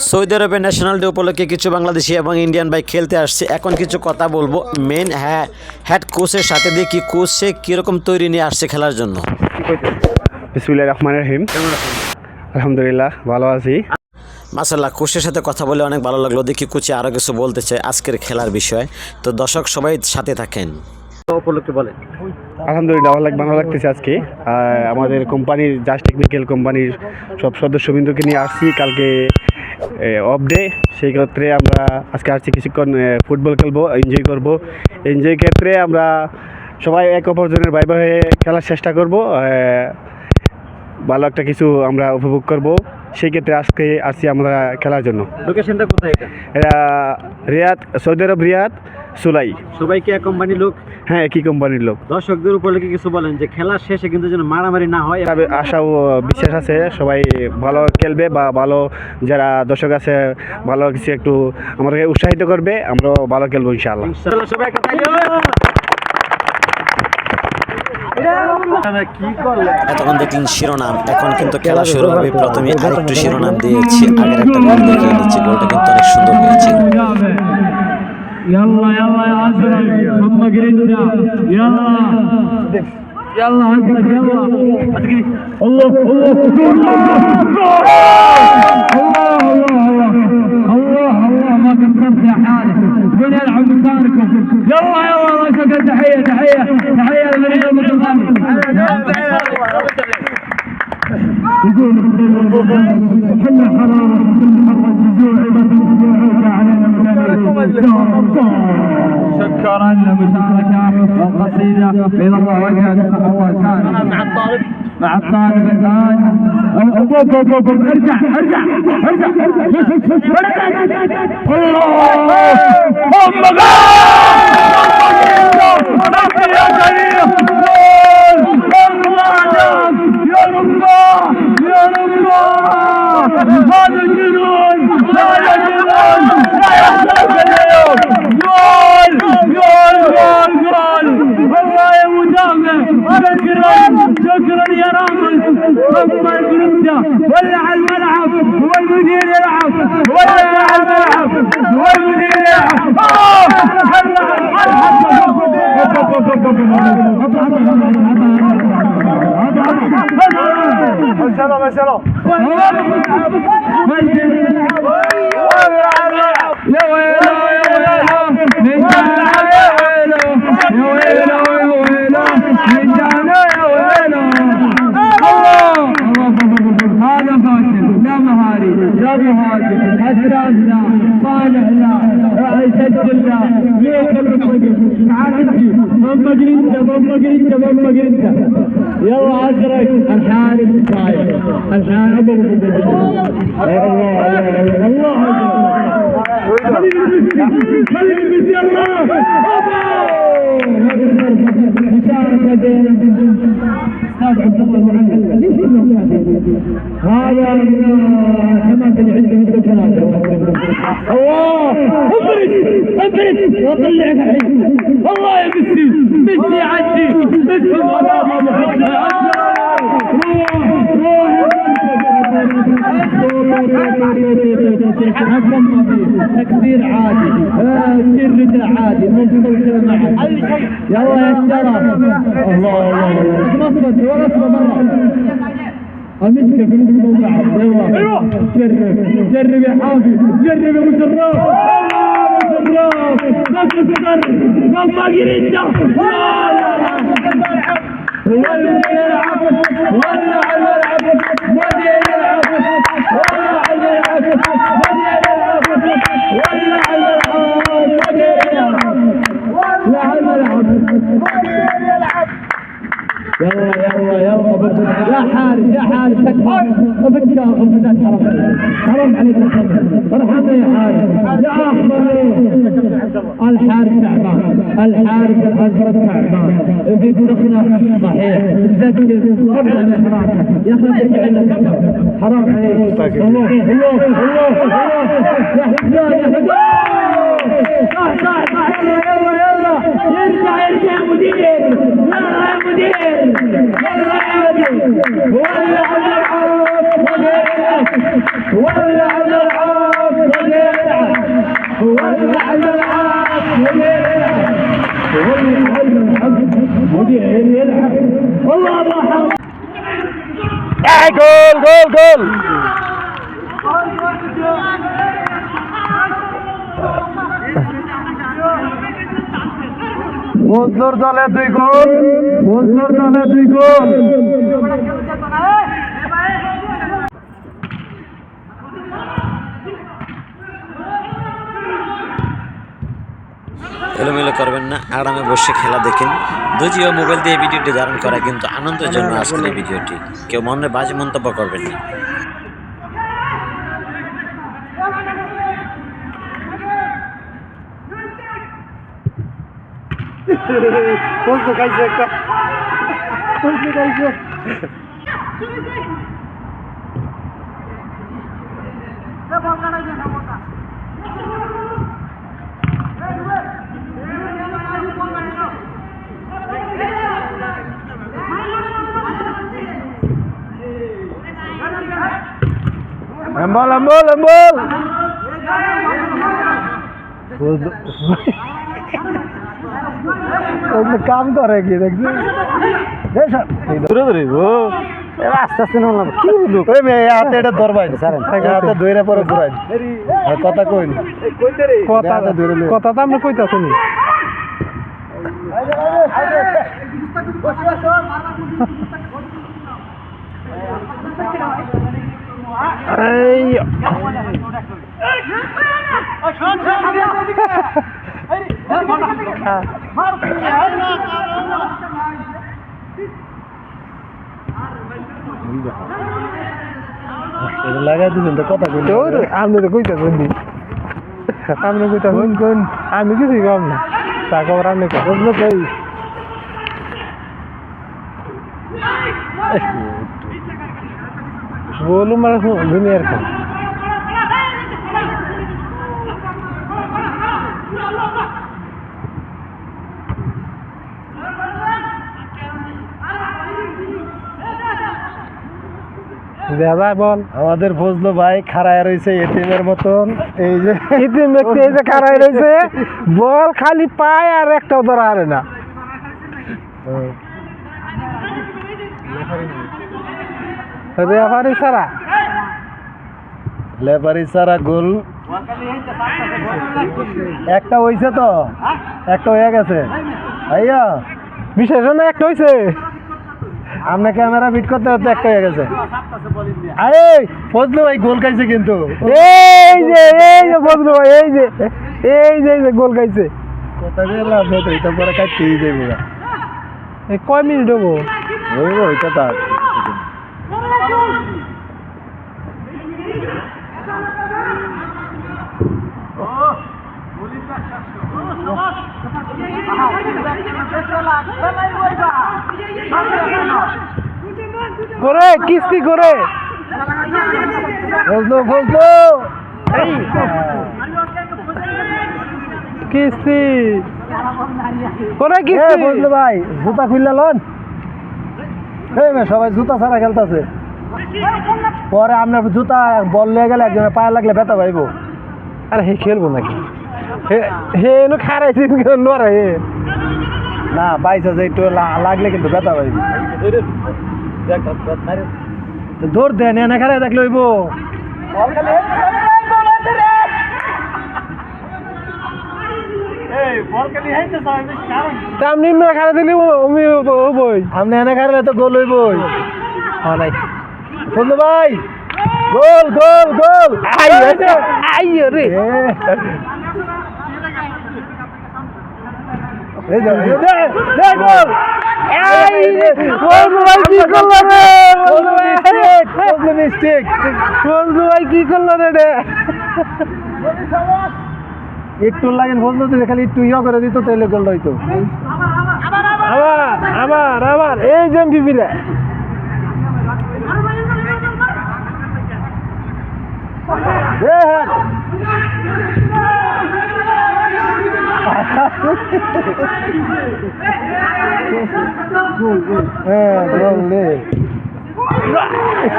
Saudi আরবের national day উপলক্ষে কিছু বাংলাদেশি এবং ইন্ডিয়ান ভাই খেলতে আসছে। এখন কিছু কথা বলবো মেন হেড কোচের সাথে, দেখি কোচ সে কীরকম তৈরি নিয়ে আসছে খেলার জন্য। বিসমিল্লাহির রহমানির রহিম। আলহামদুলিল্লাহ ভালো আছি। মাশাআল্লাহ, কোচের সাথে কথা বলে অনেক ভালো লাগলো। দেখি কোচে আরও কিছু বলতে চাই আজকের খেলার বিষয়। তো দর্শক সবাই সাথে থাকেন। উপলক্ষে বলেন। আলহামদুলিল্লাহ অনেক ভালো লাগতেছে আজকে। আমাদের কোম্পানির জাস্ট টেকনিক্যাল কোম্পানির সব সদস্যবৃন্দকে নিয়ে আসছি। কালকে অফ ডে, সেই ক্ষেত্রে আমরা আজকে আসছি কিছুক্ষণ ফুটবল খেলবো, এনজয় করব। এনজয় ক্ষেত্রে আমরা সবাই এক অপরজনের ভাই ভাই হয়ে খেলার চেষ্টা করব, ভালো একটা কিছু আমরা উপভোগ করব। সেই ক্ষেত্রে আজকে আসছি আমরা খেলার জন্য। লোকেশনটা কোথায়? এটা রিয়াদ, সৌদি আরব রিয়াদ সুলাই। সবাই কি এক কোম্পানির লোক? হ্যাঁ, একই কোম্পানির লোক। দর্শকদের উপলক্ষে কিছু বলেন যে খেলার শেষে কিন্তু যেন মারামারি না হয়। তবে আশা ও বিশ্বাস আছে সবাই ভালো খেলবে, বা ভালো যারা দর্শক আছে ভালো কিছু একটু আমাদেরকে উৎসাহিত করবে, আমরাও ভালো খেলবো ইনশাআল্লাহ। এতক্ষণ দেখলেন শিরোনাম, এখন কিন্তু খেলা শুরু হবে। প্রথমে আরেকটু শিরোনাম দিয়েছি, আগের একটা গোল দেখিয়ে নিচ্ছি। গোলটা কিন্তু অনেক সুন্দর হয়েছে। يلا يلا يا ازرق هم قرينجا يلا يلا ازرق يلا الله الله الله الله ما قصرت يا حارس، تقول يلعب مكانكم. يلا يلا الله يسعدك. تحيه تحيه تحيه للفريق المتفائل. يقول كل حرارة كل مرة الجوع علينا شكرا للمشاركة والقصيدة بضم وجه الصحوة مع الطالب الآن. ارجع ارجع ارجع الله هذا الجنون لا يجنون لا يحتاج اليوم. جول جول جول جول والله يا مدافع. شكرا يا رامز. ثم الجنوده ولع الملعب، هو المدير يلعب، ولع الملعب هو المدير يلعب. ما شاء الله يا ويلو يا ويلو من جانا يا ويلو يا ويلو يا ويلو من جانا يا ويلو. الله هذا فاشل، لا مهاري لا مهاجم، حسان لا، صالح لا، يسجل لا، يوصل بالطريق. تعال انت بابا جرينتا بابا جرينتا بابا جرينتا. يلا ازرق الحارس صاير الحارس. الله الله خلينا هذا عبد الله المعلم هذا كمان اللي عنده الثلاثه. الله ابرد وطلع الحين. الله يا ميسي ميسي يعدي ميسي تكبير عادي، كثير رجل عادي، ممكن تسوي معه. يلا يا الشرف. الله الله نصبت ولا نصبت برا. المشكلة في الموضوع. ايوه جرب يا حافي، جرب يا ابو شراف. نفس الصدر ما قريت. ولع الملعب ولع الملعب مدير يلعب ولع الملعب مدير يلعب ولع الملعب مدير يلعب ولع الملعب مدير يلعب. يلا يلا يلا يا حارس يا حارس تكفى وبكى وفتات. حرام عليك ارحمنا يا حارس يا اخبر. الحارس تعبان، الحارس الازرق تعبان في دخله صحيح تذكر قبل الاحراج يا اخي ارجع لك. حرام عليك. الله الله الله يا حجاج يا حجاج. صح صح صح. يلا يلا يرجع يرجع مدير. يلا يا مدير يلا يا مدير. ولع الملعب ولع الملعب مدير يلعب والله الله গোল গোল গোল মজদুর দলে 2 গোল মজদুর দলে 2 গোল এলোমেলো করবেন না, আরামে বসে খেলা দেখেন। যদিও মোবাইল দিয়ে ভিডিওটি ধারণ করা, কিন্তু আনন্দের জন্য আজকের এই ভিডিওটি। কেউ মনে বাজে মন্তব্য করবেন না। বলতো খাইছে একটা বলতো খাইছে Embol, embol, embol. কাম করে কি দেখছি আস্তে আস্তে কি হাতে এটা ধরবাই হাতে ধরে পরে ঘুরাই কথা কইন কথা তো আমরা কইতাছি নি লাগাই দিয়েছেন তো কথা কই আপনি তো কইতেছেন আপনি কইতেছেন কোন আমি কিছুই কম না তা খবর আপনি বুঝলো কই বলু মানে দুনিয়ার কাম বল আমাদের ফজলু ভাই খাড়ায় রয়েছে এটিএমের মতন এই যে এটিএম ব্যক্তি এই যে খাড়ায় রয়েছে বল খালি পায় আর একটাও ধরা হারে না রেফারি ছাড়া লেফারি ছাড়া গোল একটা হইছে তো একটা হয়ে গেছে ভাইয়া বিশেষ না একটা হইছে আমরা ক্যামেরা ফিট করতে হতে একটা হয়ে গেছে আরে ফজলু ভাই গোল খাইছে কিন্তু এই যে ফজলু ভাই এই যে গোল খাইছে কথা বললাম তো এটা পরে কাটতেই যাইব এই কয় মিনিট হবো হইব এটা তার করে কিস্তি করে ফজলু কিস্তি করে কিস্তি ফজলু ভাই জুতা খুললা লন সবাই জুতা ছাড়া খেলতেছে পরে আপনার জুতা বল লিয়ে গেলে একজনের পায়ে লাগলে ব্যথা পাইব আরে হে খেলবো নাকি হে খারাইছি নড়ে না বাইসা যে একটু লাগলে কিন্তু ব্যথা পাইব দৌড় দেন এনে খারাই দেখলে হইব আপনি এনে খারাইলে তো গোল হইবই ফজলু ভাই গোল গোল গোল আইয়ো রে এই দে গোল ফজলু ভাই কি করলো রে ফজলু মিস্টেক ফজলু ভাই কি করলো রে একটু লাগেন ফজলু দিলে খালি একটু ইয়া করে দিত তাহলে গোলটা হইতো আবার এই যে এমপিপি রে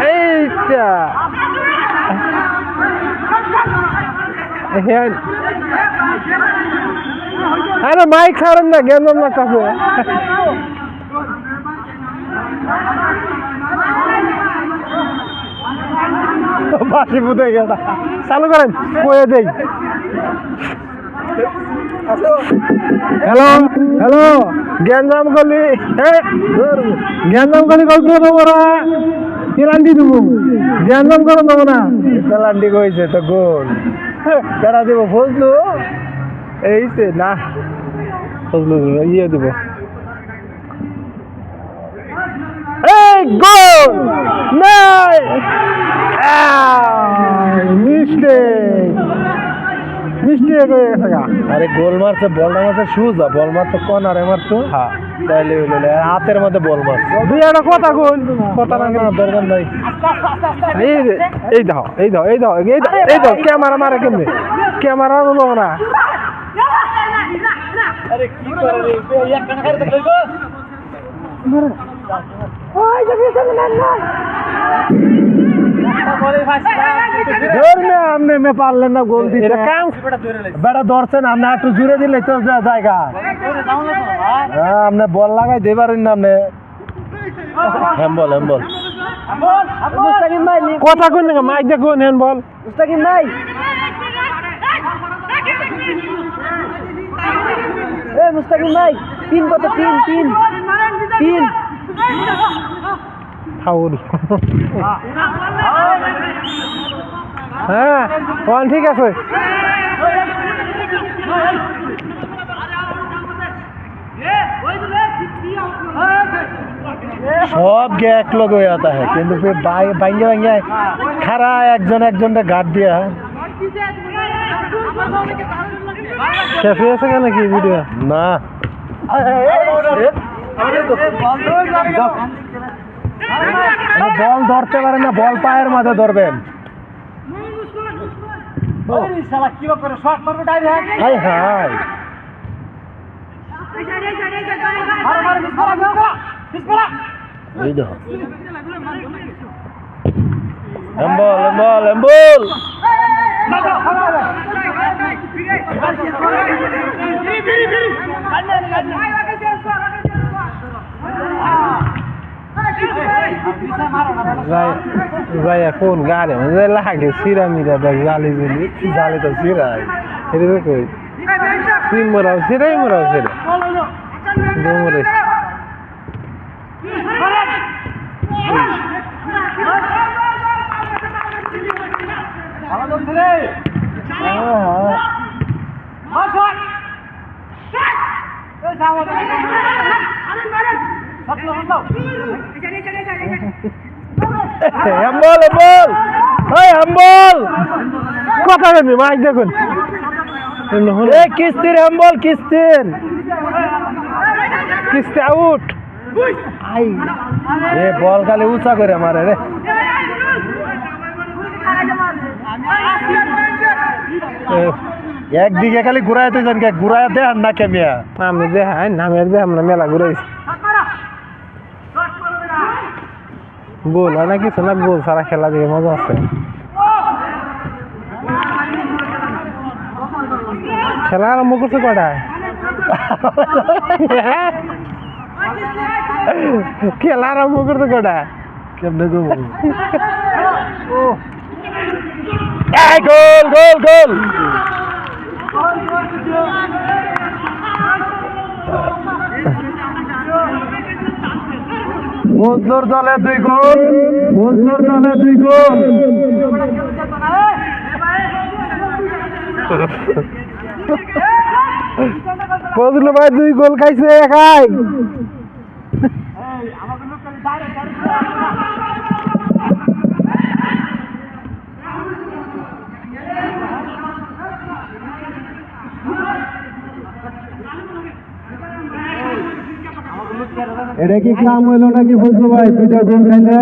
এইটা আরে মাইক ছাড়েন না জ্ঞান লাগতেছে বাসি বুঝে গেল চালু করেন কয়ে দেই হ্যালো হ্যালো গ্যাঞ্জাম গলি গ্যাঞ্জাম গলি গল্প তোমরা পেলান্ডি দেবো গ্যাঞ্জাম করে দেবো না পেলান্ডি কইছে তো গোল বেড়া দেবো ফজলু এইছে না ফজলু ইয়ে দেবো এই গোল নাই মিস্টেক হয়ে গেছে গা আরে গোল মারছে বলটা মারছে সুজা বল মারতো কর্নারে মারতো হ্যাঁ তাইলে হাতের মধ্যে বল মারছে দুই একটা কথা কইন কথা না দরকার নাই এই দাও এই দাও এই দাও এই দাও ক্যামেরা মারে কেমনে ক্যামেরা বলো না আরে কি করে রে এক টাকা খাইতে কইবো ওই যে বিশাল না আমনে মে পারলেন না গোল দিতে কাম বেটা ধরছেন আপনি একটু জুড়ে দিলে তো জায়গা আপনি বল লাগাই দেবারেন না আপনি হ্যাম্বল হ্যাম্বল কথা কোন না মাইক দেখুন হ্যান্ডবল মুস্তাকিম ভাই এ মুস্তাকিম ভাই তিন কত তিন ফাউল হ্যাঁ ঠিক আছে सब गे एक लोग हो जाता है किंतु फिर भांगे भांगे खरा एक जन गाट दिया है कैफे ऐसा कहना की वीडियो ना बल धरते पारे ना बल पायर माथे धरबेन हाय हाय এই দেখো এম্বল Raya phone gale man lage sira mira da jali jali জালে তো সিরাই এটা দেখো তিন মরাও sira দো মরে এম্বল এম্বল কথা বলবি মাইক দেখুন এ কিস্তির এম্বল কিস্তির কিস্তি আউট এ বল খালি উঁচা করে মারে রে একদিকে খালি ঘুরায় তুই জানকে ঘুরায় দে আর না কেমিয়া আমি দেখাই নামের দে আমরা মেলা ঘুরাইছি গোল হয় না কিছু না গোল সারা খেলা দিয়ে মজা আছে খেলা আরম্ভ করছে কটায় খেলা আরম্ভ করছে কটায় কেমনে গো এই গোল মজদুর দলে 2 গোল ফজলু ভাই 2 গোল খাইছে একাই এটা কি কাম হইলো নাকি ফজলু ভাই 2টা গোল খাইলে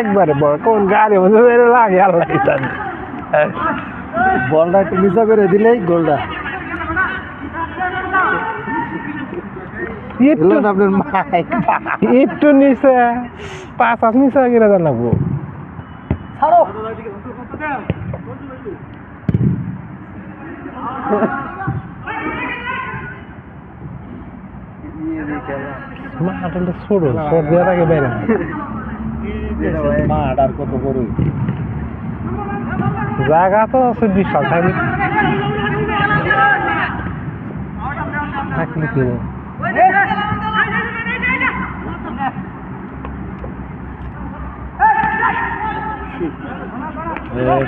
একবারে কোন গাড়ি মধ্যে লাগে আল্লাহ বলটা একটু নিচা করে দিলেই গোলটা একটু আপনার মাইক একটু নিচে 5 নিচে গিয়ে লাগবো মাঠটা ছোট শট দেওয়ার আগে বাইরে মাঠ আর কত বড় জায়গা তো আছে বিশাল থাকলে কি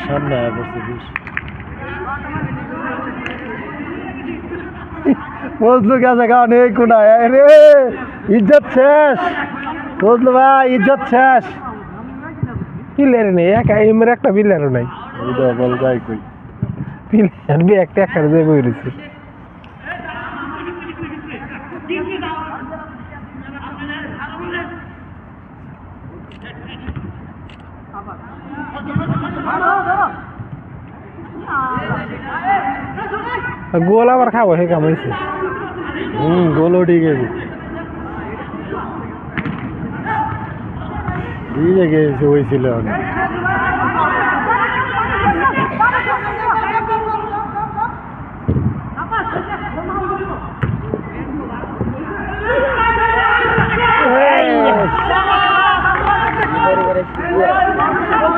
সামনে বুঝলু গেছে কারণ এই কোনায় রে ইজ্জত শেষ বুঝলু ভাই ইজ্জত শেষ পিলের নেই একা এমনি একটা পিলেরও নাই বল যাই কই পিলের একটা একটা যে বই রয়েছে গোল আবার খাবো সে কামাইছে গোলও ঠিক আছে দিয়ে গেছে হয়েছিল অনেক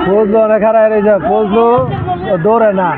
ফজলু অনেক হারায় রয়েছে ফজলু দৌড়ে না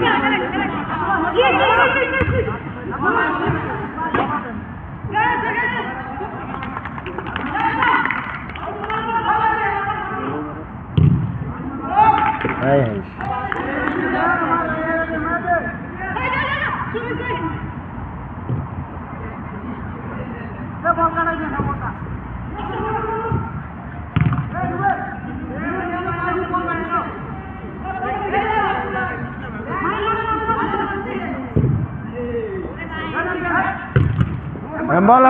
Embol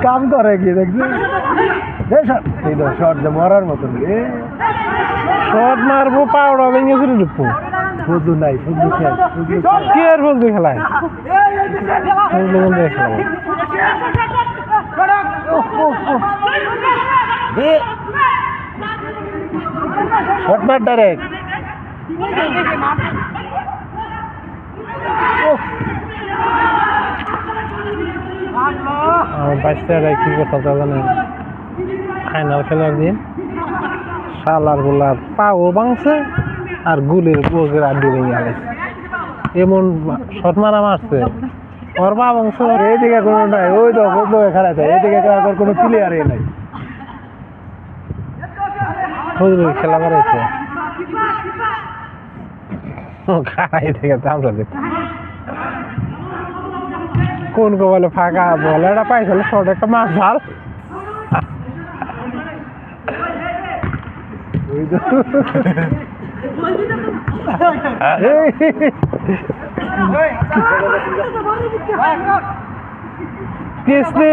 কাম করে কি দেখছি শর্ট মরার মতন শর্ট মারবো পাউডা ভেঙে চলে ঢুকবো ফজলু নাই ফজলু কি আর ফজলু খেলায় ফজলু বন্ধু খেলাবো শর্ট মার ডাইরেক্ট বাচ্চারা কি কথা জানেন ফাইনাল খেলার দিন শালার গোলার পাও ভাঙছে আর গুলির বুকের আড্ডি ভেঙে গেছে এমন শট মারা মারছে ওর পা ভাঙছে এইদিকে কোনো নাই ওই তো বদলো খেলাতে এইদিকে কোনো প্লেয়ারই নাই খেলা মারাইছে খাই থেকে আমরা দেখি কোন কো বলে ফাঁকা বলে এটা পাইছিল শর্ট একটা মাছ ঝাল কিস্তি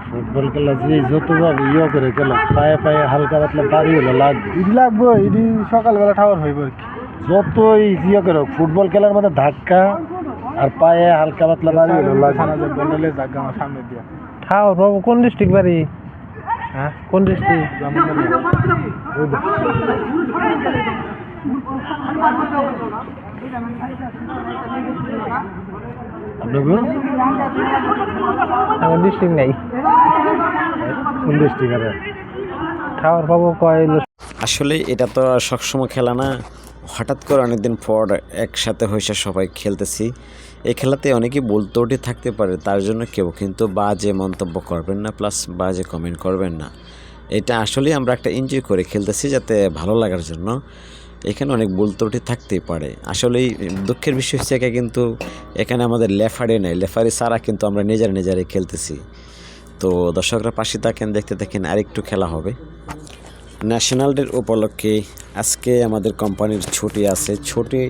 ফুটবল খেলা যে যতভাবে ইয়ে করে গেল পায়ে পায়ে হালকা পাতলা বাড়ি হলো লাগবে এটি সকালবেলা ঠাওয়ার হইব আর কি যতই ইয়ে করো ফুটবল খেলার মধ্যে ধাক্কা আর পায়ে হালকা পাতলা বাড়ি হলো লাগবে সামনে দিয়া ঠাওয়ার বাবু কোন ডিস্ট্রিক্ট বাড়ি হ্যাঁ কোন ডিস্ট্রিক্ট আমার ডিস্ট্রিক্ট নেই কোন ডিস্ট্রিক্ট আছে খাওয়ার পাবো কয় আসলে এটা তো আর সবসময় খেলা না হঠাৎ করে অনেকদিন পর একসাথে হয়েছে সবাই খেলতেছি এই খেলাতে অনেকেই বলতে ওঠে থাকতে পারে তার জন্য কেউ কিন্তু বাজে মন্তব্য করবেন না প্লাস বাজে কমেন্ট করবেন না এটা আসলে আমরা একটা এনজয় করে খেলতেছি যাতে ভালো লাগার জন্য এখানে অনেক ভুল ত্রুটি থাকতেই পারে। আসলেই দুঃখের বিষয় হচ্ছে কিন্তু এখানে আমাদের লেফারি নেই, লেফারি ছাড়া কিন্তু আমরা নিজেরাই খেলতেছি। তো দর্শকরা পাশে থাকেন, দেখতে থাকেন, আরেকটু খেলা হবে। ন্যাশনাল ডে উপলক্ষে আজকে আমাদের কোম্পানির ছুটি আছে। ছুটি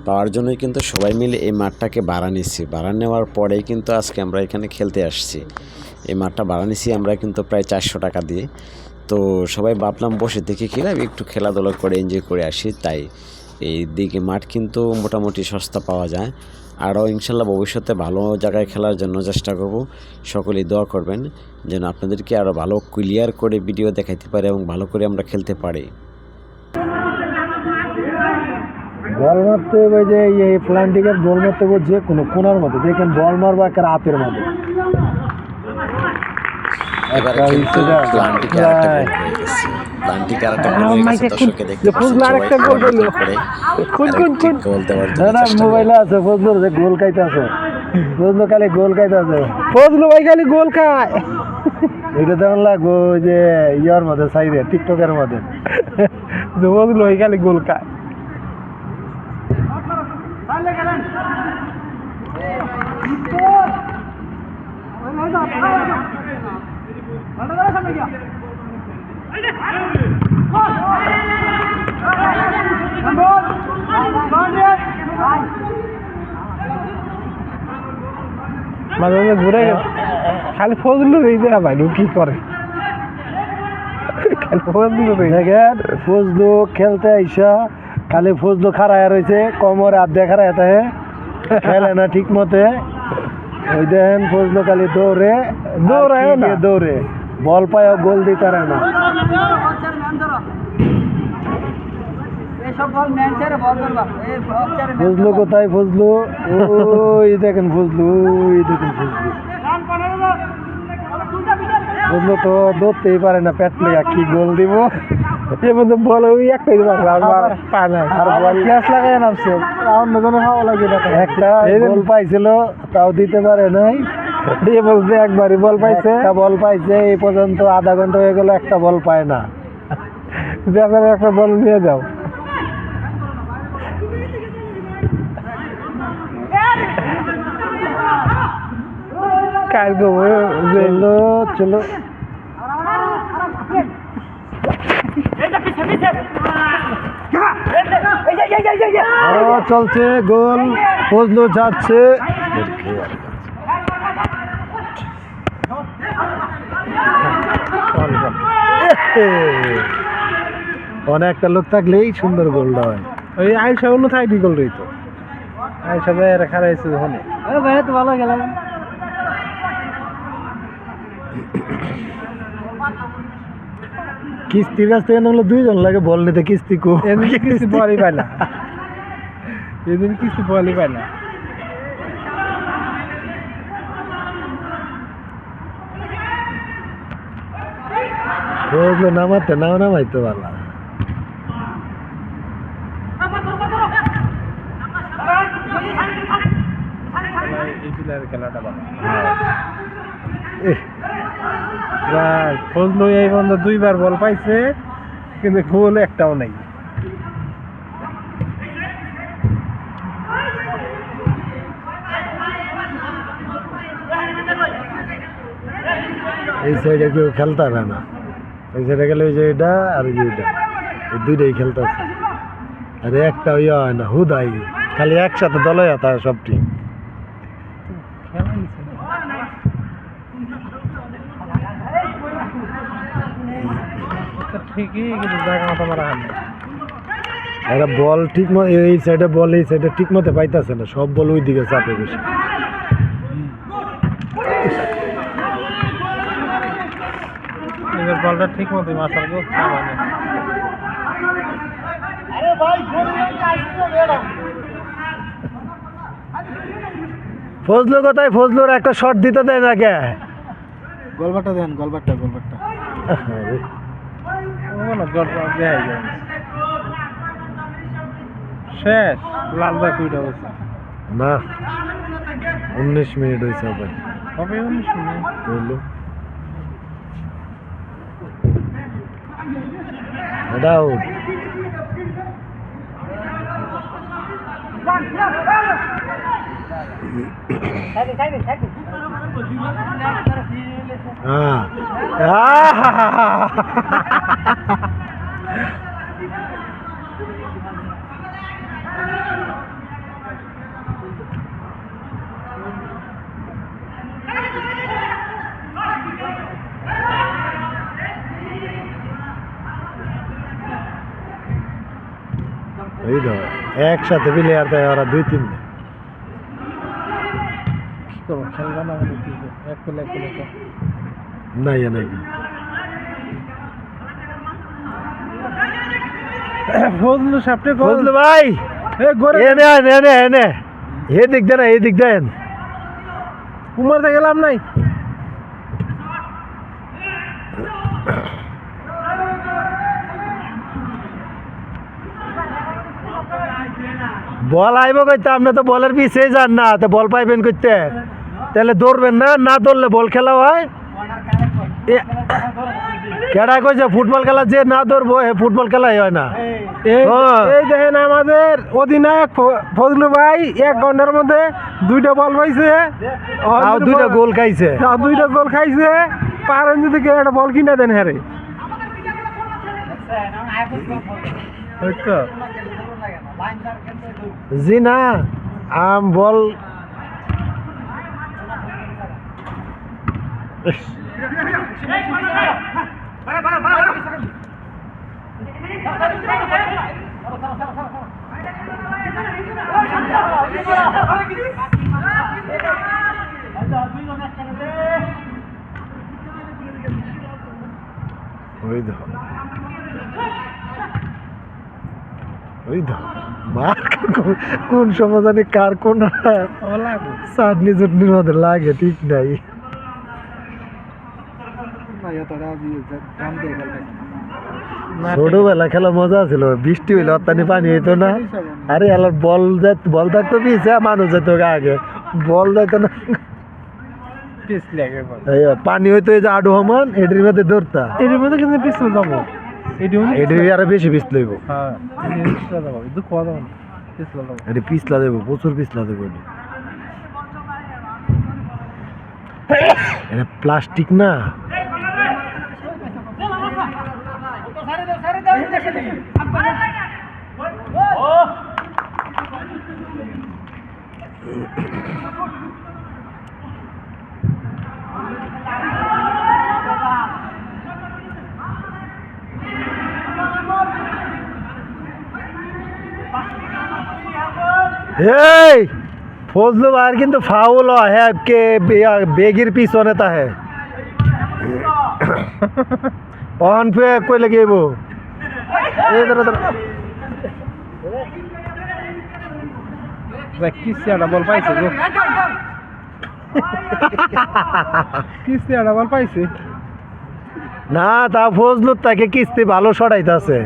পাওয়ার জন্যই কিন্তু সবাই মিলে এই মাঠটাকে ভাড়া নিচ্ছি। ভাড়া নেওয়ার পরেই কিন্তু আজকে আমরা এখানে খেলতে আসছি। এই মাঠটা ভাড়া নিচ্ছি আমরা কিন্তু প্রায় 400 টাকা দিয়ে। তো সবাই ভাবলাম বসে দেখে খেলাম, একটু খেলাধুলা করে এনজয় করে আসি। তাই এই দিকে মাঠ কিন্তু মোটামুটি সস্তা পাওয়া যায়। আরও ইনশাল্লাহ ভবিষ্যতে ভালো জায়গায় খেলার জন্য চেষ্টা করব। সকলেই দোয়া করবেন যেন আপনাদেরকে আরও ভালো ক্লিয়ার করে ভিডিও দেখাইতে পারে এবং ভালো করে আমরা খেলতে পারি। বল মারতে ওই যে এই প্লান্টিকের বল মারতে যে কোনো কোনার মধ্যে দেখেন বল মারবো একটা রাতের মধ্যে। এবার কিন্তু প্লান্টিক আরেকটা গোল হয়ে গেছে। প্লান্টিক আরেকটা গোল হয়ে গেছে, দর্শকে দেখতে পাচ্ছেন সবাই আরেকটা গোল করে গোল দেওয়ার জন্য দাদা মোবাইলে আছে ফজলুর যে গোল খাইতে আছে, ফজলু খালি গোল খাইতে আছে, ফজলু ভাই খালি গোল খায়। এটা তেমন লাগবো ওই যে ইয়ার মধ্যে সাইডে টিকটকের মধ্যে ফজলু ভাই খালি গোল খায়। মাঝে মাঝে ঘুরে খালি ফজলু রয়ে যায় ভাই, কি করে খালি ফজলু রয়ে দেখেন। ফজলু খেলতে আইসা খালি ফজলু খাড়ায় রয়েছে, কোমরে আধা খাড়ায় থাকে, খেলে না ঠিক মতে। ওই দেখেন ফজলু খালি দৌড়ে বল পায় গোল দিতে পারে না। ফজলু কোথায়? ফজলু ওই দেখেন, ফজলু ফজলু তো ধরতেই পারে না, পেট লেগা কি গোল দিব। বল ওই একটাই নামছে, একটা গোল পাইছিল তাও দিতে পারে নাই। একবারই বল পাইছে, বল পাইছে এই পর্যন্ত আধা ঘন্টা হয়ে গেল, একটা বল পায় না। একটা বল নিয়ে যাও। চলো চলছে গোল, ফজলু যাচ্ছে। অনেকটা লোক থাকলেই সুন্দর গোলটা হয়। ওই আয়সা অন্য থাকবি গোল রইতো, আয়সা খারাইছে যখন তো ভালো গেলাম। কিস্তির কাছ থেকে নামলে 2 জন লাগে বল নিতে, কিস্তি কিস্তি বলই পায় না, এদিন কিস্তি বলই পায় না। নামাতে নামাইতে পারলা। খেলাটা ফজলু এই বন্ধু 2বার বল পাইছে কিন্তু গোল একটাও নাই। এই সাইডে কেউ খেলতে পারে না, এই সাইডে গেলে ওই যে এটা আর এই যে এটা, এই দুইটাই খেলতে আছে। আর একটা ইয়ে হয় না, হুদাই খালি একসাথে দলে যেতে সবটি। এরা বল ঠিক মতো এই সাইডে বল এই সাইডে ঠিক মতো পাইতেছে না, সব বল ওই দিকে চাপে বেশি। বলটা ঠিক মতো মাসার ফজলু কোথায়? ফজলুর একটা শট দিতে দেয় না কে? গোলবারটা দেন, গোলবারটা শেষ। লালদা কুইটা হয়েছে না, 19 মিনিট হয়েছে। ভাই কবে 19 মিনিট হইল? আউট হ্যাঁ এই তো একসাথে প্লেয়ার দেয় ওরা 2-3 নাই নাই ফজলু ভাই এনে এনে এনে এদিক দেন এদিক দেন কুমার থেকে গেলাম নাই বল আইব কইতে আপনি তো বলের পিছিয়ে যান না তো বল পাইবেন কইতে তাহলে দৌড়বেন না না দৌড়লে বল খেলা হয় কেডা কইছে ফুটবল খেলা যে না দৌড়বো ফুটবল খেলাই হয় না এই দেখেন আমাদের অধিনায়ক ফজলু ভাই 1 ঘন্টার মধ্যে 2টা বল পাইছে আর 2টা গোল খাইছে 2টা গোল খাইছে পারেন যদি কেউ একটা বল কিনে দেন হ্যাঁ জি না আম বল ওই দেখো ওই দেখো মার কোন সমাধানে কার কোন চাটনি চটনির মধ্যে লাগে ঠিক নাই ছোটবেলা খেলা মজা ছিল বৃষ্টি হইলে অত্যানি পানি হইতো না আরে এলার বল থাকতো পিছে মানুষ যেত আগে বল যাইতো না পানি হইতো এই যে আডু হমান এটির মধ্যে দৌড়তা এর মধ্যে কিন্তু পিছলে যাবো এটি আরো বেশি পিছ লইব হ্যাঁ পিছলে যাবো কিন্তু খাওয়া যাবো না পিছলে যাবো এটি পিছলা দেবো প্রচুর পিছলা দেবো এটা প্লাস্টিক না এই ফজলু ভাইয়ের কিন্তু ফাউল হয় কে বেগির পিছনে তা হে অন পে কই লাগিয়েব এই ধরো কিস্তিটা বল পাইছে গো কিস্তিটা বল পাইছে না তা ফজলু তাকে কিস্তি ভালো সরাইতাছে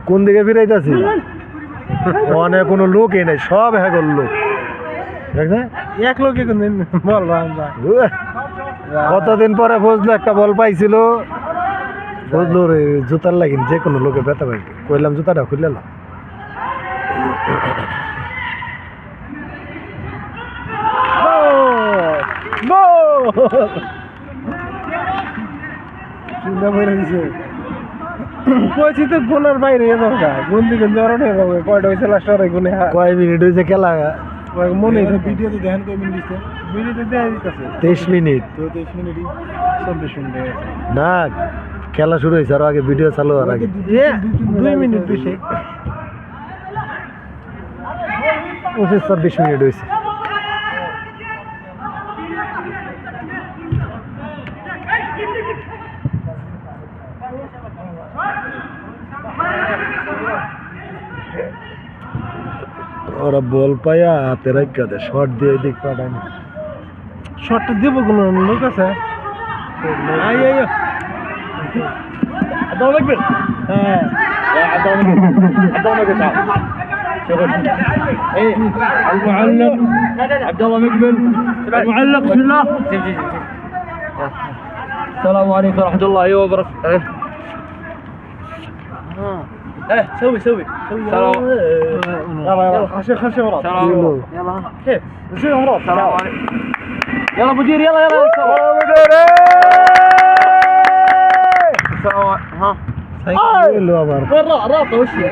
কোন দিকে ফিরাইতেছি অনেক কোনো লোকই নাই সব হ্যাগর লোক এক লোকে বল কতদিন পরে ফজলু একটা বল পাইছিল ফজলুর জুতার লাগিন যে কোনো লোকে ব্যথা পাইবে কইলাম জুতাটা খুললে না কইছি তো গোলার বাইরে দরকার গুন দিকে জরণ হয়ে যাবে কয়টা হয়েছে লাস্ট আর গুনে কয় মিনিট হয়েছে খেলা মনে হয় ভিডিওতে দেখেন কয় মিনিট দিচ্ছে ভিডিওতে দেয়া দিতেছে 23 মিনিট তো 23 মিনিটই 24 মিনিট না খেলা শুরু হয়েছে আরো আগে ভিডিও চালু হওয়ার আগে 2 মিনিট বেশি 25-26 মিনিট হয়েছে ওরা বল পায়া হাতে রাখা দেয় শর্ট দিয়ে এদিক পাঠায় না শর্টটা দেবো কোনো লোক আছে লাগবে হ্যাঁ المعلق عبد الله مقبل المعلق بسم الله السلام عليكم ورحمة الله وبركاته. سوي سلام. يلا خشي ورا سلام. يلا كيف؟ خشي ورا السلام عليكم. يلا مدير يلا مدير السلام ها اللي هو بار وين رابطة وش هي؟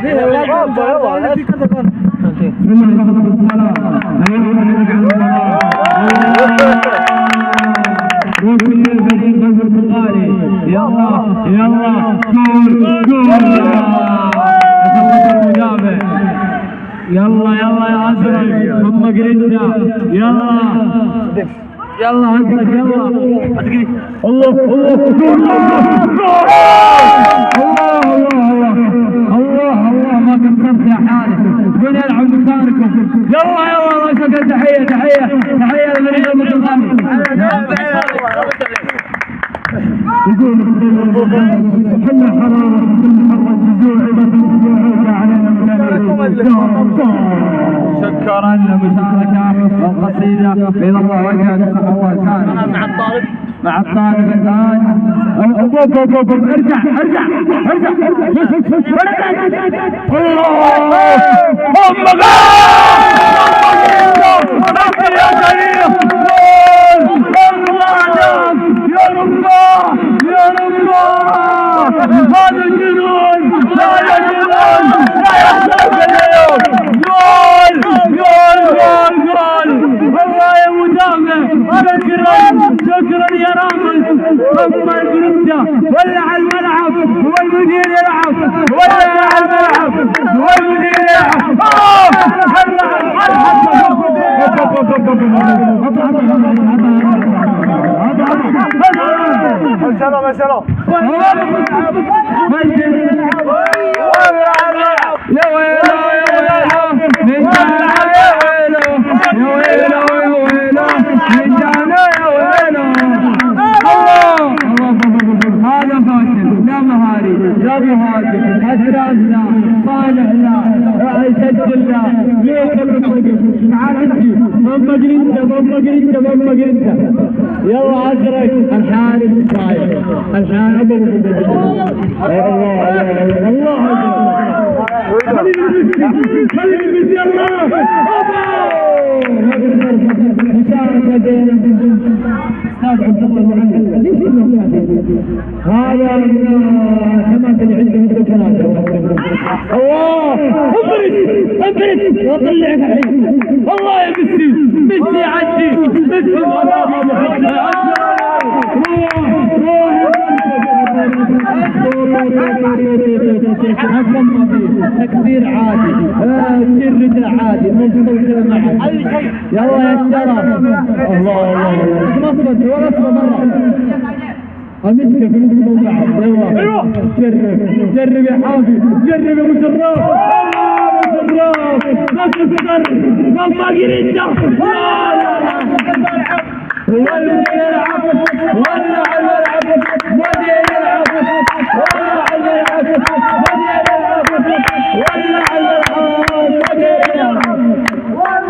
يلا يا عزرا ثم قرينجا يلا عزرا يلا الله ما قصرت يا حارس من يلعب مكانكم يلا ما شكرا تحية للفريق المتغامر يقول حل حرارة شكرا لمشاركة القصيدة بين الله وجهك الله تعالى مع الطالب الآن ارجع هذا الجنون لا يجنون لا يحتاج اليوم جول والله يا مدافع شكرا يا رامز ثم الجرينتا ولع الملعب هو المدير يلعب ولع الملعب هو المدير يلعب سلام هذا فاشل لا مهاري لا مهاجم حسان لا صالح لا سجل لا ليش تعال انت بمبا قرينتا يلا عزرك الحارس صاير الحارس الله خلينا نمسي يلا مشاركة بين استاذ عبد الله المعلم هذا حماس اللي عنده مثل الكنادة الله انفرد واطلعك الحين والله يا ميسي يعدي ميسي تكبير عادي سر عادي مستوى معه يلا يا شرف الله مصبت ولا مرة امسك في الموضوع يلا جرب يا حافي جرب يا مشرف لا تفكر ما قريت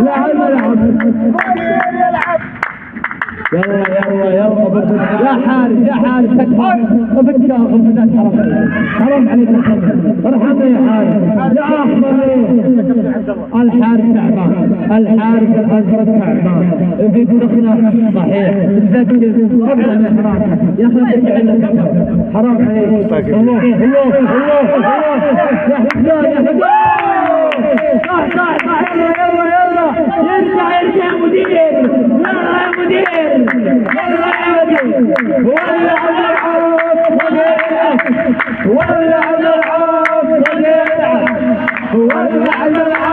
ولع الملعب مدير يلعب يلا يا حارس ابكى حرام عليك ارحمنا يا حارس يا احمد الحارس تعبان الحارس الازرق تعبان في دخله صحيح تذكر قبل الاحراج يا اخي حرام عليك الله يا حسان صح يلا يرجع يا مدير يلا يا مدير ولع الملعب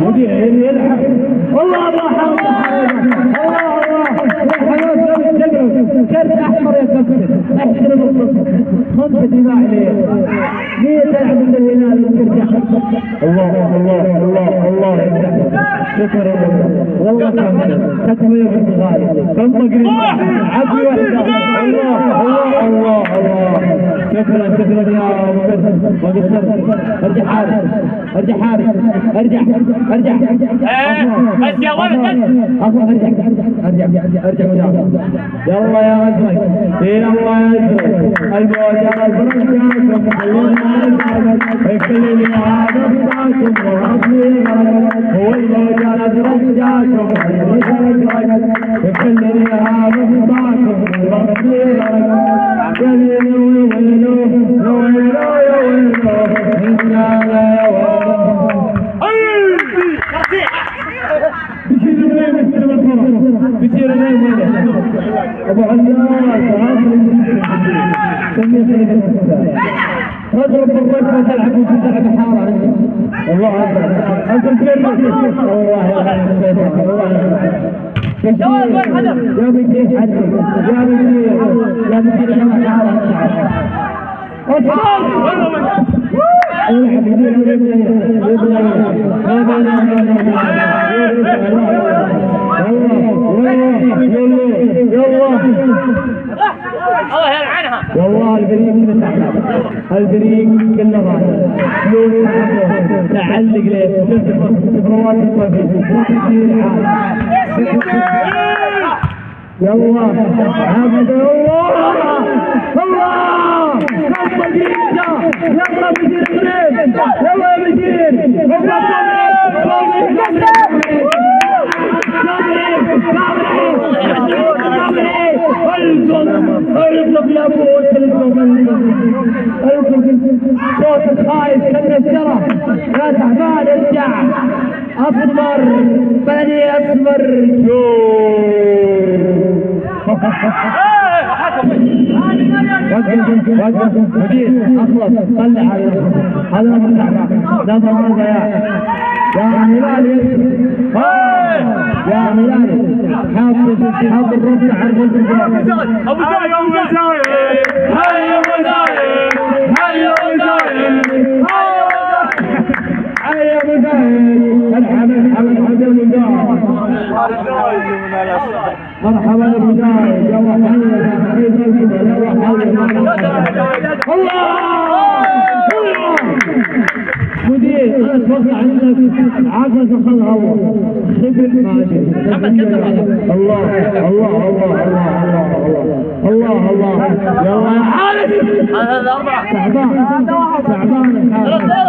مدير يلعب والله كرت احمر يا كابتن احترم الخصم 5 دماء عليه ليه تلعب من الهلال وترجع الله شكرا والله كان تكمل بالغالي كم قريب عدي واحده الله الله الله شكرا شكرا يا مقصر ارجع حارس ارجع حارس ارجع ارجع بس يا ولد بس ارجع يلا يا ازرق يا الله يا ازرق الموت يا ازرق الكل هذا بتاعكم وربي هو الموت يا ازرق جاكم الكل هذا بتاعكم وربي يا ويلو ويلو ويلو يا ويلو يا بشير النايم ابو عياش رجل بالرجل تلعب وتلعب حاره والله انت الكلمه والله يا بيجي حد يا بيجي الله يلعنها والله الفريق الفريق كله تعلق ليه شفروات يلا عبد الله الله يلا بشير يلا بشير القم يا ابو القم صوتك خايف كالنشرة يا تعبان ارجع اصبر بلدي اصبر وقف مدير اخلص طلع هذا نظر هذا يا هلالي يا هلالي حاط الرفع على الرجل ابو زايد ابو زايد هيا ابو زايد هيا ابو زايد هيا ابو زايد مرحبا مرحبا ابو زايد مرحبا ابو زايد يا الله مدير انا اتوقع انك عاقل خلها هو خبر ماشي الله الله الله الله الله الله يلا يا حارس هذا اربعه تعبان تعبان يلا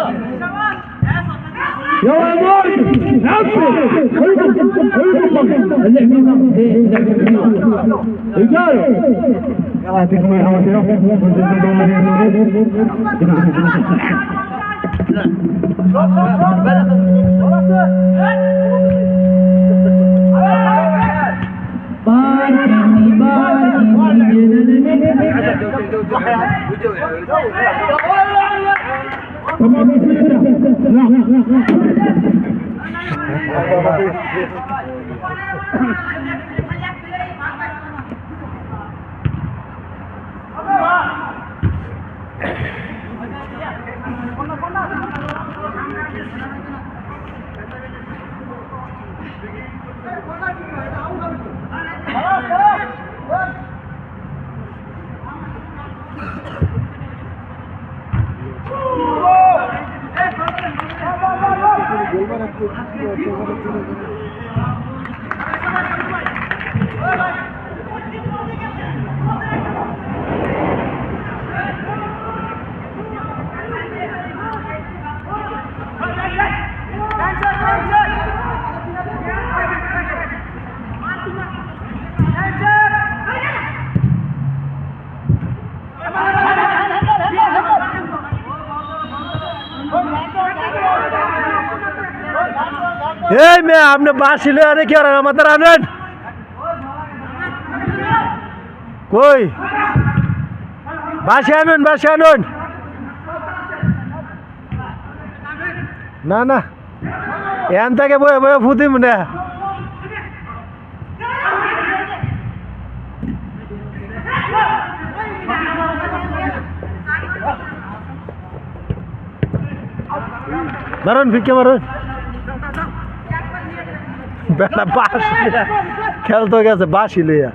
يا موج نفسي رجال يعطيكم এই মেয়ে আপনি বাঁশি লয়ে আনে কি আর আমাদের আনেন কই বাঁশি আনুন না না এখান থেকে বয়ে বয়ে ফুদিম না মারুন ভিক্ষে মারুন বেটা বাঁশি খেলতে গেছে বাঁশি লইয়া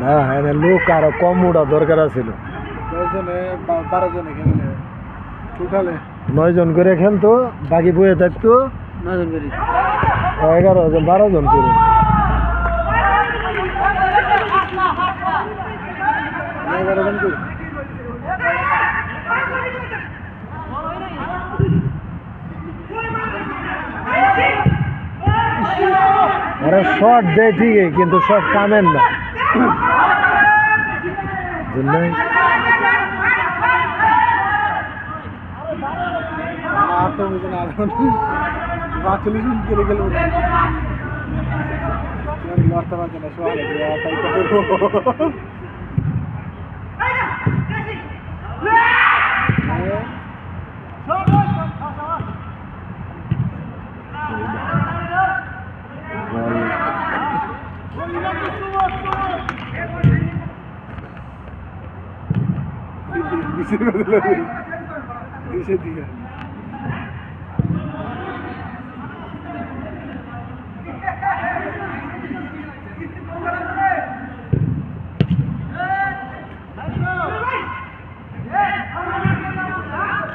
না এনে লোক আরো কম উড়া দরকার ছিল। 9 জন করে খেলতো, বাকি বয়ে থাকতো 11 জন 12 জন করে। ওরা শর্ট দেয় ঠিকই, কিন্তু শর্ট কামেন না, বুঝলেন?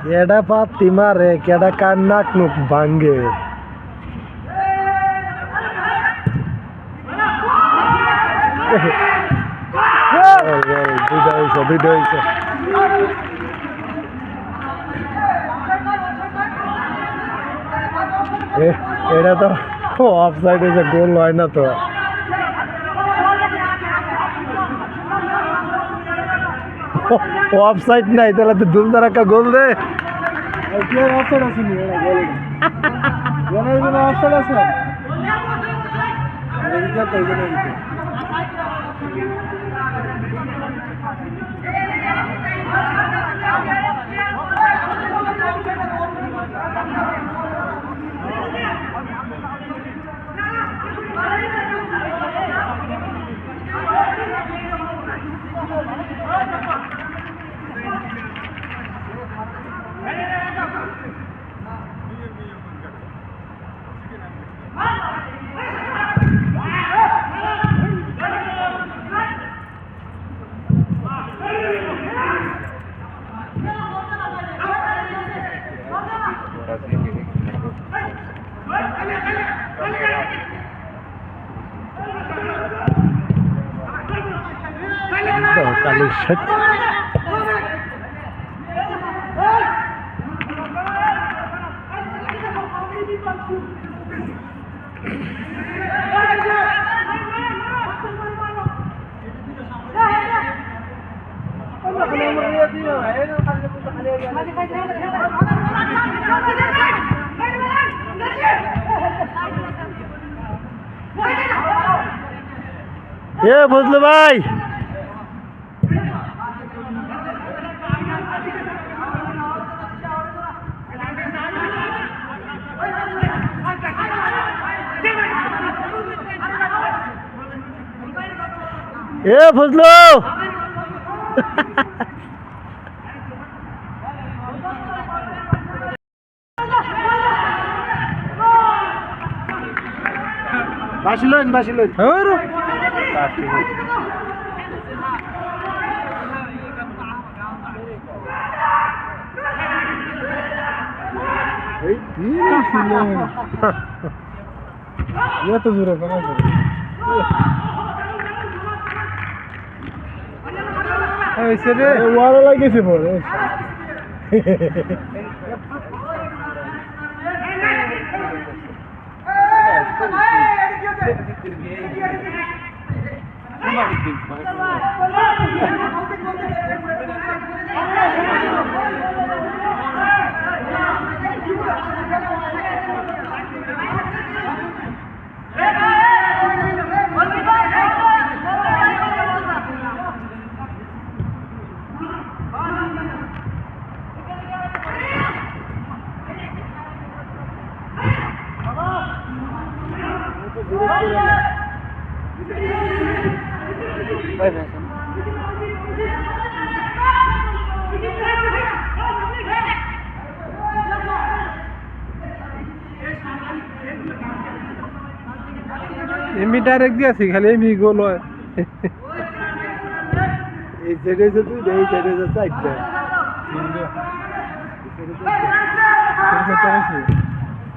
কেডা পাতি মারে, কেডা কার নাক নুক ভাঙ্গে। দুইটা হয়েছে। এটা তো অফ সাইড হয়েছে, গোল হয় না তো। অফ সাইড নাই, তাহলে তো ধুম ধারাক্কা গোল দে। কালি শেখ এ বুঝলো ভাই, এ বুঝলো বাসিলেন বাসিলেন এত জোরে ওয়ারা লাগেছে পরে এমনি ডাইরেক্ট দিয়েছি খালি এমনি গোল হয় এই সাইডে যে দুইটা এই সাইডে যে চারটা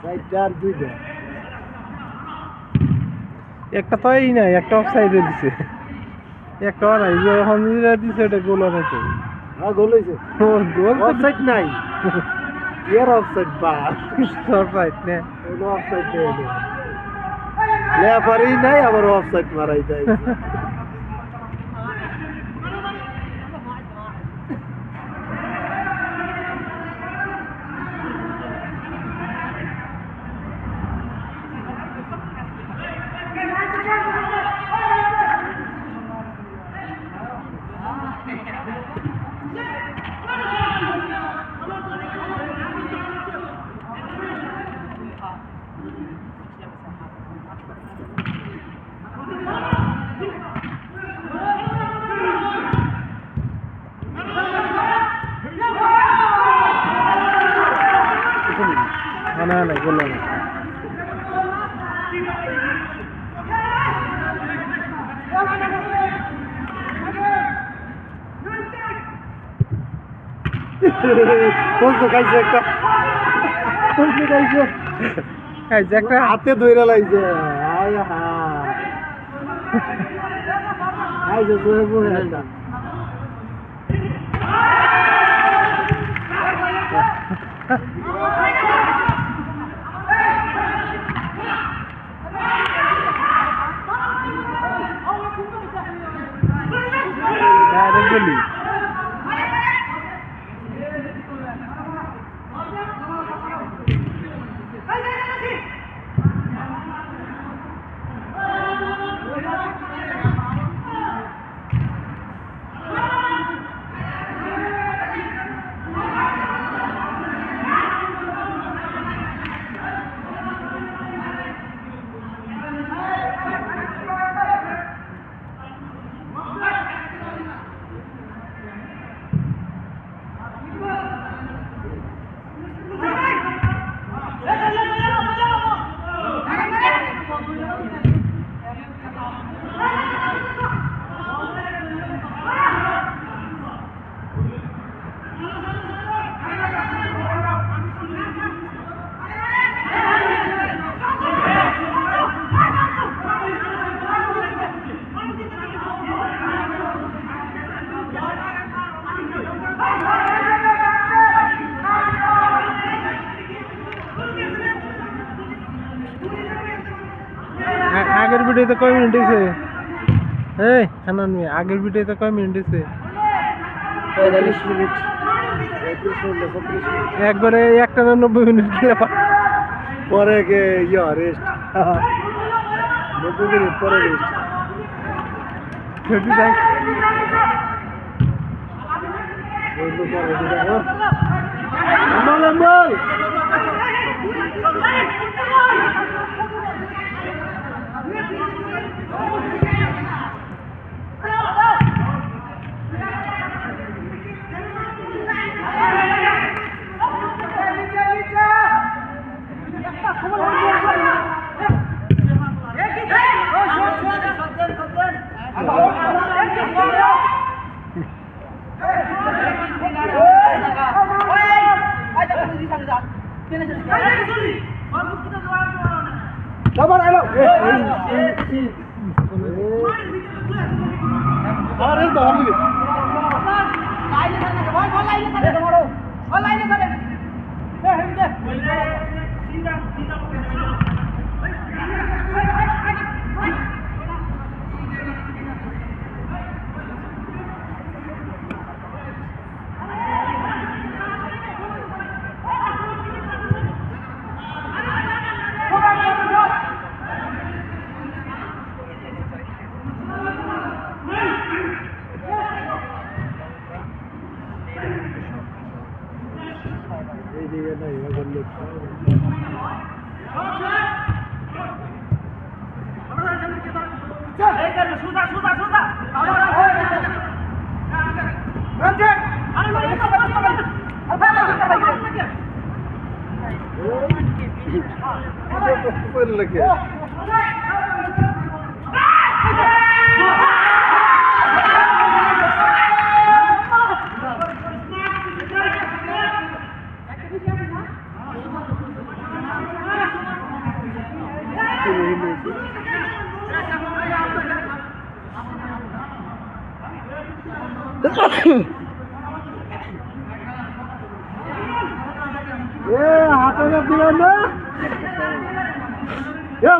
চারটা আর দুইটা একটা তো এই নাই একটা অফ সাইডে দিছে একটা নাই যখন দিছে এটা গোল হয় তো হ্যাঁ গোল হয়েছে গোল অফসাইড নাই ইয়ার অফসাইড বা অফ সাইড না কোনো অফসাইড নেই লেফারি নাই আবার অফসাইড মারাই দেয় না না গোল না বলতো খাইছে একটা বলতো খাইছে একটা হাতে ধইরা লাইছে আয় হা আইছে তোরে বলে একটা ডাইরেক্ট গলি আগের ভিডিওতে কয় মিনিট হয়েছে এই হানান মিয়া আগের ভিডিওতে কয় মিনিট হয়েছে 45 মিনিট 35 মিনিট একবারে 91 মিনিট খেলা পরে কে ইয়া রেস্ট 90 মিনিট পরে রেস্ট ছুটি দেখ বলতো পরে দেখো আমল Sabar, alo. Awas itu, Habib. Sudah. হাতে দিবেন না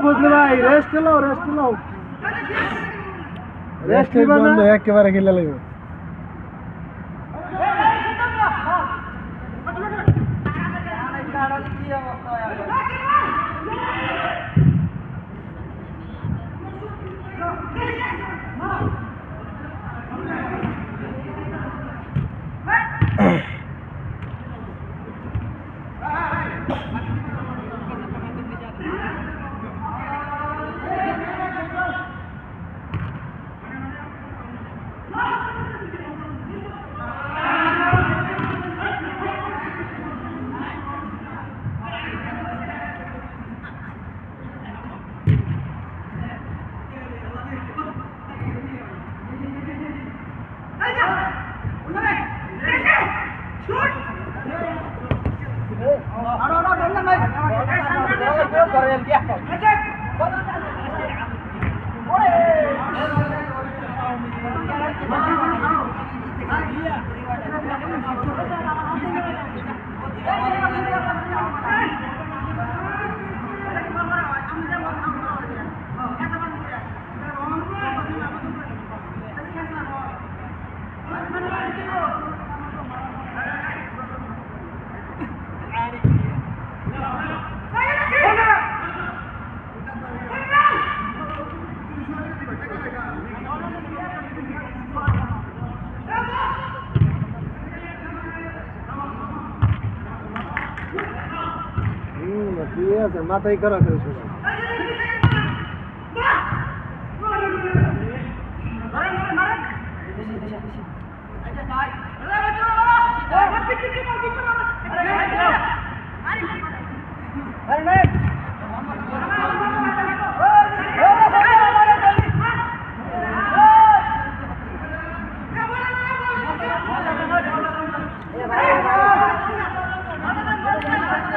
বুঝলি ভাই রেস্ট নাও রেস্ট নিবেন না একেবারে খেলে লাগবে ঠিক আছে মাথায় করা করে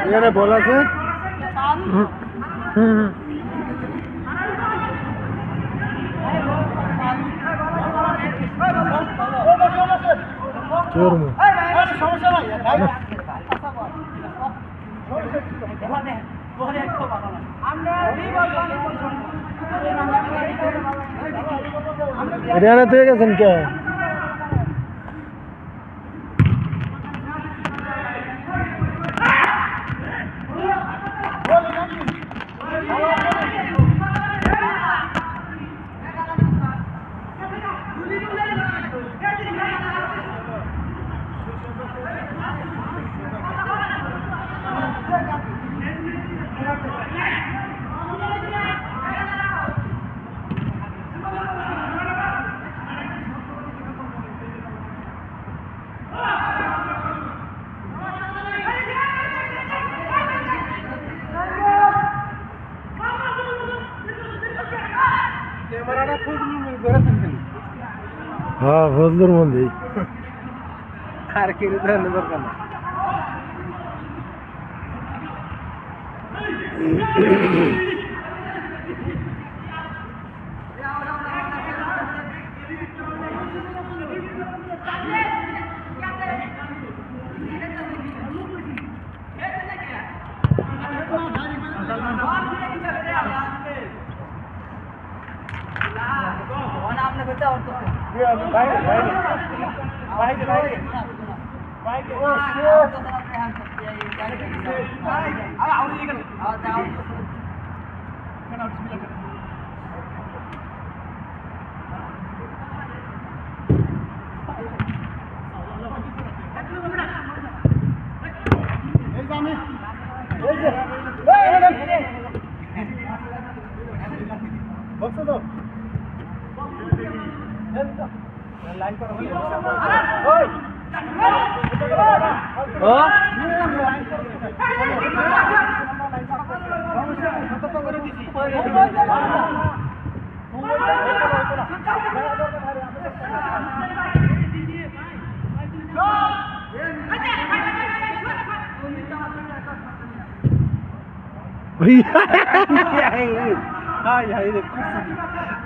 এখানে বল আছে হরিয়ানা থেকে গেছেন কে হ্যাঁ ফজলুর মধ্যে আর কি দরকার না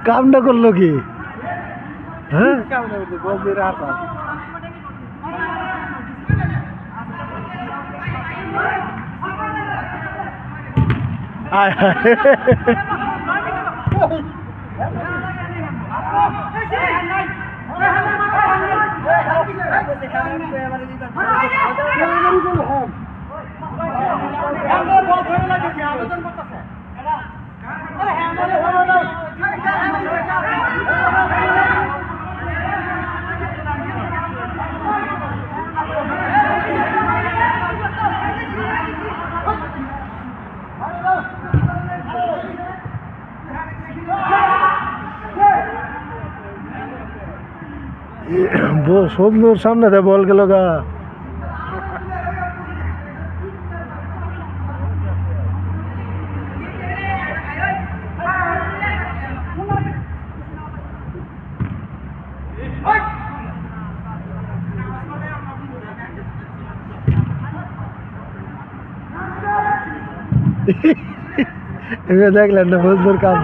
কামটা করলো কি? হ্যাঁ আয় হায়। সুন্দর সামনে দে বল গেল গা। এবার দেখলেন না বন্ধুর কাম।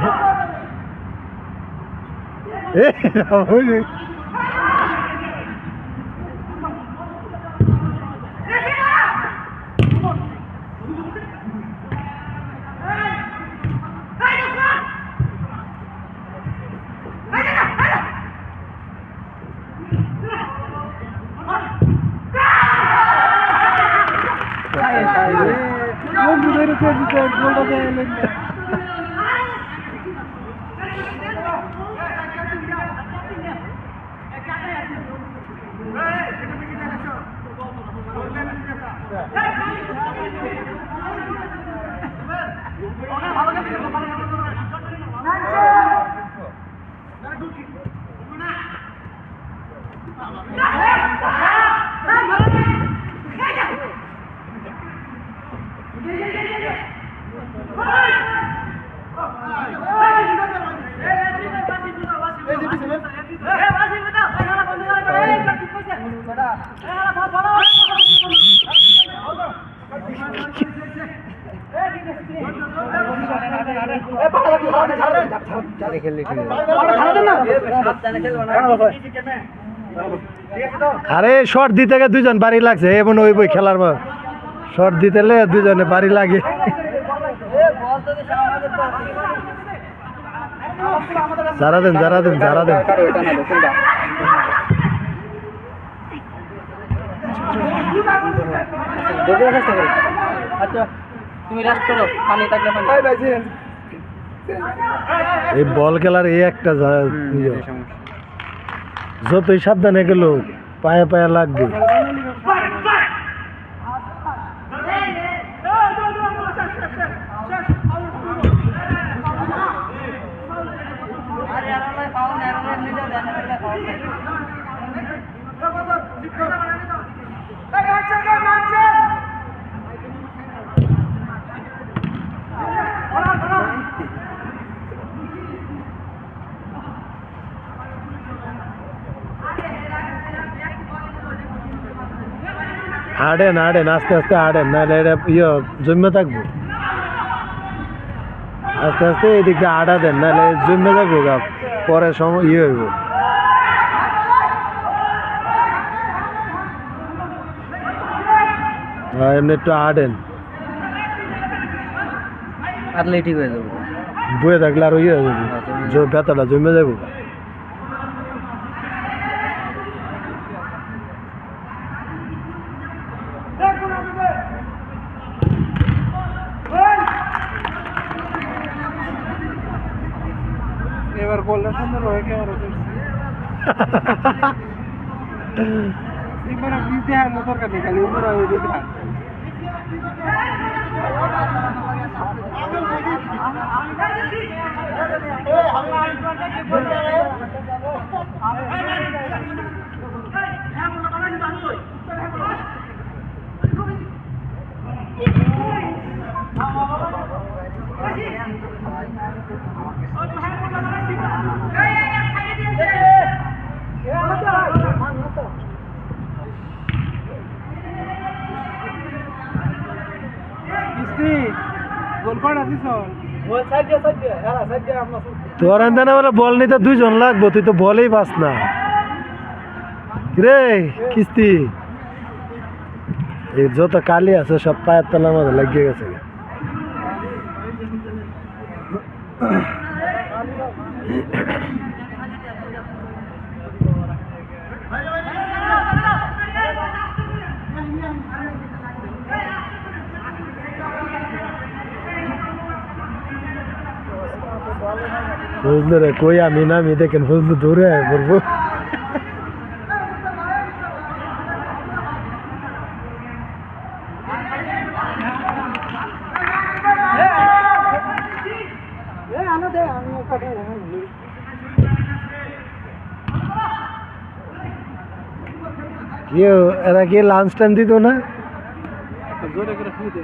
আরে শর্ট দিতে গিয়ে দুজন বাড়ি লাগছে এমন ওই বই খেলার শর্ট দিতে দুজনে বাড়ি লাগে। যারা দেন যারা দেন যারা দেন এই বল খেলার এই একটা যতই সাবধানে গেল পায়ে পায়ে লাগবে। হাঁটেন হাঁটেন আস্তে আস্তে হাঁটেন নাহলে এটা জমে থাকবো। আস্তে আস্তে এদিক দিয়ে আটা দেন নাহলে জমে থাকবো গা পরে সময় হইব। এমনি একটু হাঁটেন আটলে ঠিক হয়ে যাবো। বয়ে থাকলে আর হয়ে যাবে ব্যথাটা জমে যাবো। এবার বললে সুন্দর হয়ে কে আর এবার আপনি দেখার দরকার নেই খালি উপরে হয়ে দেখা কিস্তি গোল করা দিছ ওই সাইডে এরা সাইডে আমরা তোর আনতে বলে বল নিতে 2 জন লাগবো, তুই তো বলেই পাস না রে। কিস্তি এই যত কালি আছে সব পায়ের তলার মধ্যে লাগিয়ে গেছে। বুঝলো রে, কই আমি না আমি দেখেন বুঝলো দৌড়ে আয় পড়বো। এরা কি লাঞ্চ টাইম দিত না? জোরে করে ফুল দে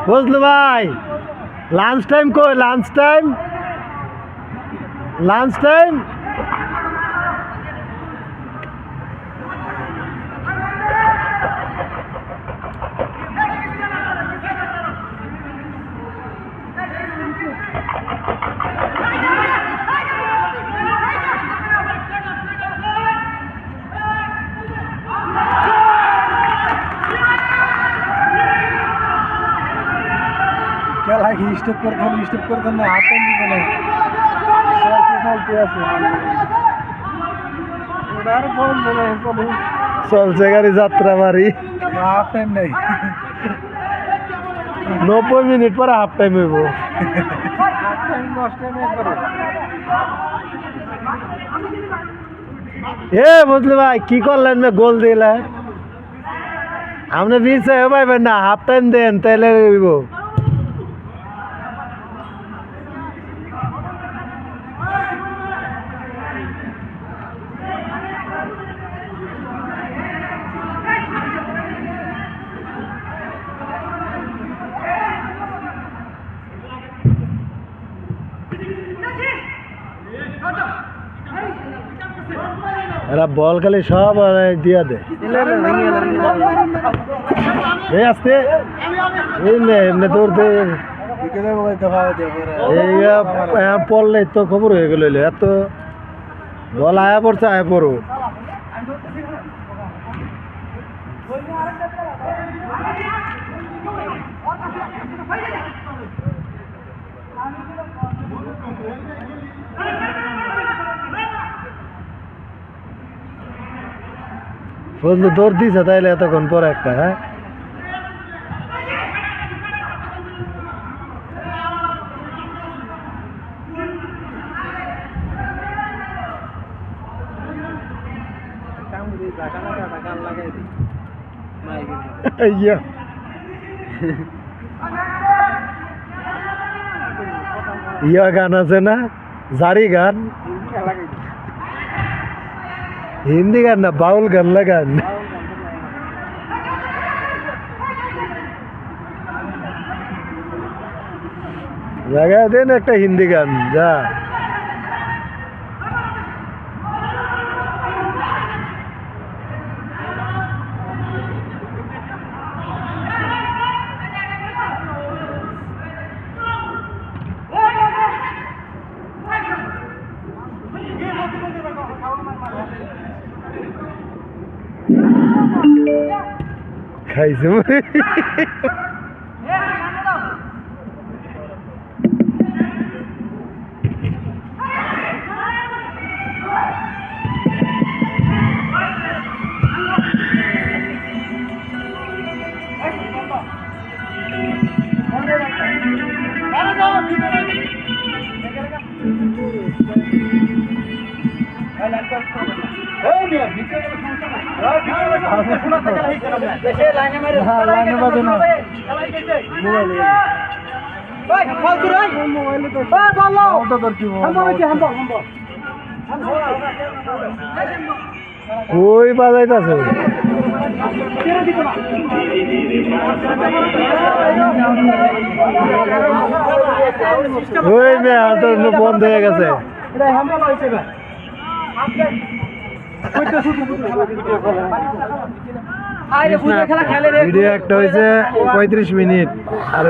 বুঝলো ভাই, লাঞ্চ টাইম কই? Lunch time, lunch time. খেলা কি স্টপ করতেন না হাতে নিবে না চলতে আছে ওটার ফোন বলে চলে চলছে গাড়ি যাত্রা বাড়ি। হাফ টাইম নেই 90 মিনিট পরে হাফ টাইম হইব। হাফ টাইম 10 টাইম একবারে বুঝলি ভাই কি করলেন? গোল দিলেন আপনি পিছিয়ে পাইবেন না, হাফ টাইম দেন তাহলে হইব। এরা বল খালি সব দিয়া দে। এই আসতে এমনি দৌড়তে পড়লে তো খবর হয়ে গেল। এত বল আয়া পড়ছে, আয়া পড়ো। ফজলু দৌড় দিছে তাইলে এতক্ষণ পরে একটা। হ্যাঁ ইয়া গান আছে না, জারি গান, হিন্দি গান না বাউল গান লাগান। লাগাই দেন একটা হিন্দি গান যা। খাইছে ওই বাজাইতেছে ওই মেয়ে তোর বন্ধ হয়ে গেছে ভিডিও একটা হয়েছে 35 মিনিট আর